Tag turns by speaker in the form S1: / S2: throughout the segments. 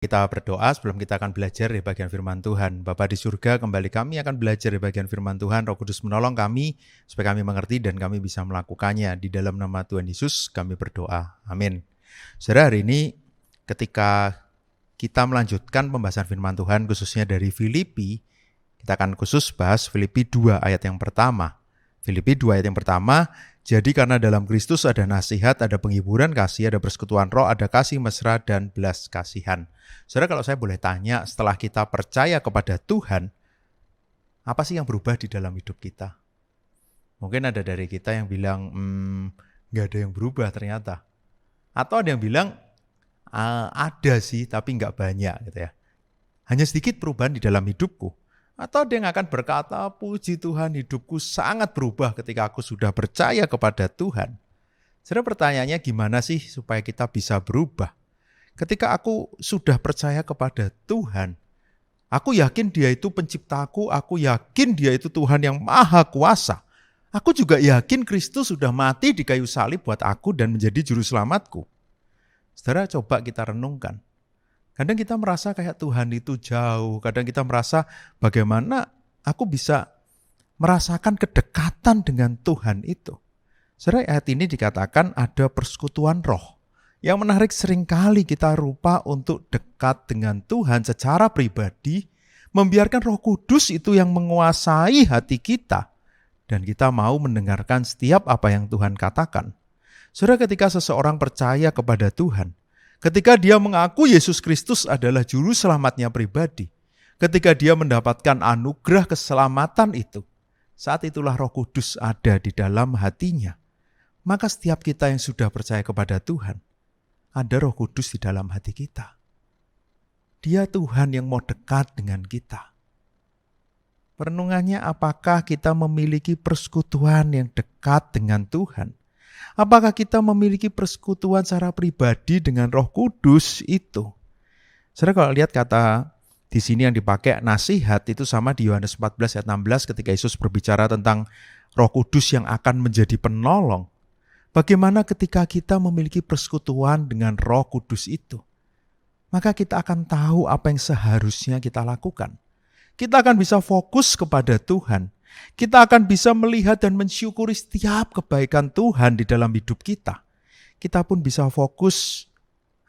S1: Kita berdoa sebelum kita akan belajar di bagian firman Tuhan. Bapa di surga, kembali kami akan belajar di bagian firman Tuhan. Roh Kudus menolong kami supaya kami mengerti dan kami bisa melakukannya. Di dalam nama Tuhan Yesus kami berdoa. Amin. Saudara, hari ini ketika kita melanjutkan pembahasan firman Tuhan khususnya dari Filipi, kita akan khusus bahas Filipi 2 ayat yang pertama. Filipi 2 ayat yang pertama, jadi karena dalam Kristus ada nasihat, ada penghiburan kasih, ada persekutuan roh, ada kasih mesra dan belas kasihan. Saudara, kalau saya boleh tanya, setelah kita percaya kepada Tuhan, apa sih yang berubah di dalam hidup kita? Mungkin ada dari kita yang bilang, nggak ada yang berubah ternyata. Atau ada yang bilang, ada sih tapi nggak banyak gitu ya. Hanya sedikit perubahan di dalam hidupku. Atau ada yang akan berkata, puji Tuhan hidupku sangat berubah ketika aku sudah percaya kepada Tuhan. Saudara, pertanyaannya gimana sih supaya kita bisa berubah? Ketika aku sudah percaya kepada Tuhan, aku yakin Dia itu penciptaku, aku yakin Dia itu Tuhan yang maha kuasa. Aku juga yakin Kristus sudah mati di kayu salib buat aku dan menjadi juru selamatku. Saudara, coba kita renungkan. Kadang kita merasa kayak Tuhan itu jauh, kadang kita merasa bagaimana aku bisa merasakan kedekatan dengan Tuhan itu. Saudara, ayat ini dikatakan ada persekutuan roh. Yang menarik, seringkali kita lupa untuk dekat dengan Tuhan secara pribadi, membiarkan Roh Kudus itu yang menguasai hati kita, dan kita mau mendengarkan setiap apa yang Tuhan katakan. Saudara, ketika seseorang percaya kepada Tuhan, ketika dia mengaku Yesus Kristus adalah juru selamatnya pribadi, ketika dia mendapatkan anugerah keselamatan itu, saat itulah Roh Kudus ada di dalam hatinya. Maka setiap kita yang sudah percaya kepada Tuhan, ada Roh Kudus di dalam hati kita. Dia Tuhan yang mau dekat dengan kita. Perenungannya, apakah kita memiliki persekutuan yang dekat dengan Tuhan? Apakah kita memiliki persekutuan secara pribadi dengan Roh Kudus itu? Saudara, kalau lihat kata di sini yang dipakai nasihat itu sama di Yohanes 14 ayat 16 ketika Yesus berbicara tentang Roh Kudus yang akan menjadi penolong. Bagaimana ketika kita memiliki persekutuan dengan Roh Kudus itu? Maka kita akan tahu apa yang seharusnya kita lakukan. Kita akan bisa fokus kepada Tuhan. Kita akan bisa melihat dan mensyukuri setiap kebaikan Tuhan di dalam hidup kita. Kita pun bisa fokus,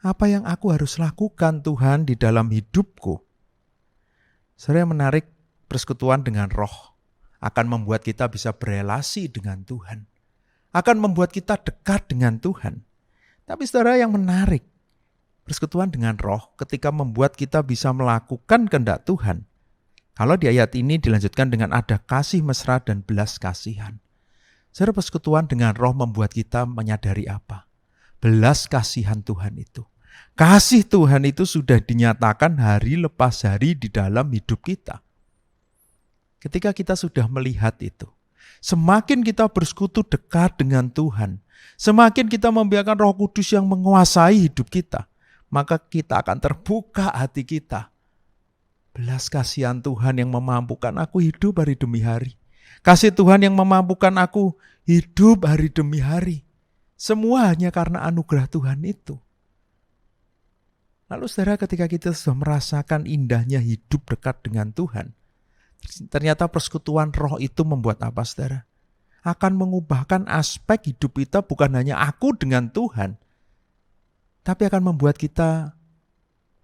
S1: apa yang aku harus lakukan Tuhan di dalam hidupku. Saudara, yang menarik, persekutuan dengan roh akan membuat kita bisa berelasi dengan Tuhan. Akan membuat kita dekat dengan Tuhan. Tapi saudara, yang menarik, persekutuan dengan roh ketika membuat kita bisa melakukan kehendak Tuhan. Kalau di ayat ini dilanjutkan dengan ada kasih mesra dan belas kasihan. Saudara, persekutuan dengan roh membuat kita menyadari apa? Belas kasihan Tuhan itu. Kasih Tuhan itu sudah dinyatakan hari lepas hari di dalam hidup kita. Ketika kita sudah melihat itu, semakin kita bersekutu dekat dengan Tuhan, semakin kita membiarkan Roh Kudus yang menguasai hidup kita, maka kita akan terbuka hati kita. Belas kasihan Tuhan yang memampukan aku hidup hari demi hari. Kasih Tuhan yang memampukan aku hidup hari demi hari. Semua hanya karena anugerah Tuhan itu. Lalu saudara, ketika kita sudah merasakan indahnya hidup dekat dengan Tuhan, ternyata persekutuan roh itu membuat apa saudara? Akan mengubahkan aspek hidup kita, bukan hanya aku dengan Tuhan, tapi akan membuat kita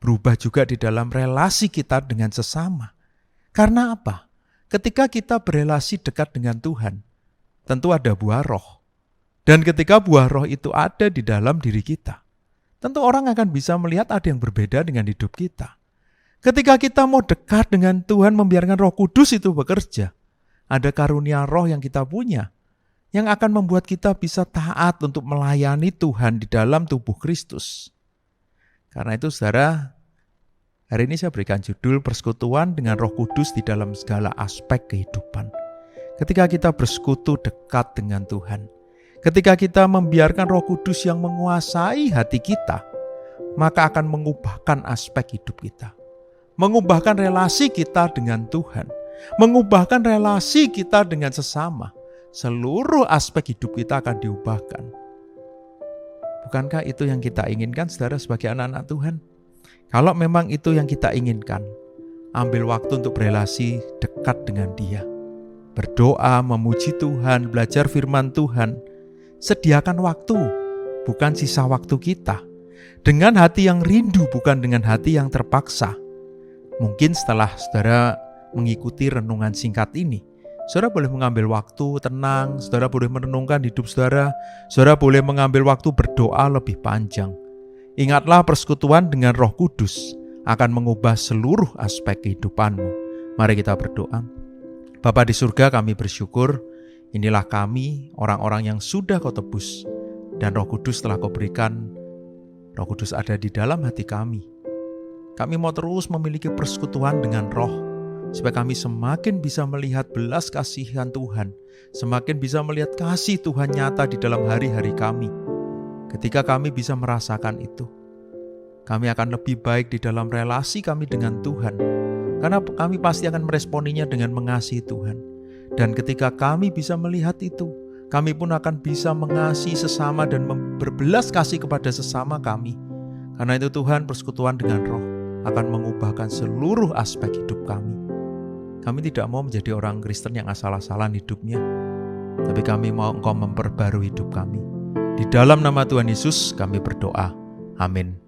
S1: berubah juga di dalam relasi kita dengan sesama. Karena apa? Ketika kita berelasi dekat dengan Tuhan, tentu ada buah roh. Dan ketika buah roh itu ada di dalam diri kita, tentu orang akan bisa melihat ada yang berbeda dengan hidup kita. Ketika kita mau dekat dengan Tuhan, membiarkan Roh Kudus itu bekerja, ada karunia roh yang kita punya, yang akan membuat kita bisa taat untuk melayani Tuhan di dalam tubuh Kristus. Karena itu saudara, hari ini saya berikan judul persekutuan dengan Roh Kudus di dalam segala aspek kehidupan. Ketika kita bersekutu dekat dengan Tuhan, ketika kita membiarkan Roh Kudus yang menguasai hati kita, maka akan mengubahkan aspek hidup kita. Mengubahkan relasi kita dengan Tuhan, mengubahkan relasi kita dengan sesama. Seluruh aspek hidup kita akan diubahkan. Bukankah itu yang kita inginkan, saudara, sebagai anak-anak Tuhan? Kalau memang itu yang kita inginkan, ambil waktu untuk berelasi dekat dengan Dia. Berdoa, memuji Tuhan, belajar firman Tuhan. Sediakan waktu, bukan sisa waktu kita. Dengan hati yang rindu, bukan dengan hati yang terpaksa. Mungkin setelah saudara mengikuti renungan singkat ini, saudara boleh mengambil waktu tenang, saudara boleh merenungkan hidup saudara, saudara boleh mengambil waktu berdoa lebih panjang. Ingatlah persekutuan dengan Roh Kudus akan mengubah seluruh aspek kehidupanmu. Mari kita berdoa. Bapa di surga, kami bersyukur, inilah kami, orang-orang yang sudah Kau tebus, dan Roh Kudus telah Kau berikan. Roh Kudus ada di dalam hati kami. Kami mau terus memiliki persekutuan dengan Roh, supaya kami semakin bisa melihat belas kasihan Tuhan, semakin bisa melihat kasih Tuhan nyata di dalam hari-hari kami. Ketika kami bisa merasakan itu, kami akan lebih baik di dalam relasi kami dengan Tuhan, karena kami pasti akan meresponinya dengan mengasihi Tuhan. Dan ketika kami bisa melihat itu, kami pun akan bisa mengasihi sesama dan berbelas kasih kepada sesama kami. Karena itu Tuhan, persekutuan dengan Roh akan mengubahkan seluruh aspek hidup kami. Kami tidak mau menjadi orang Kristen yang asal-asalan hidupnya, tapi kami mau Engkau memperbarui hidup kami. Di dalam nama Tuhan Yesus kami berdoa. Amin.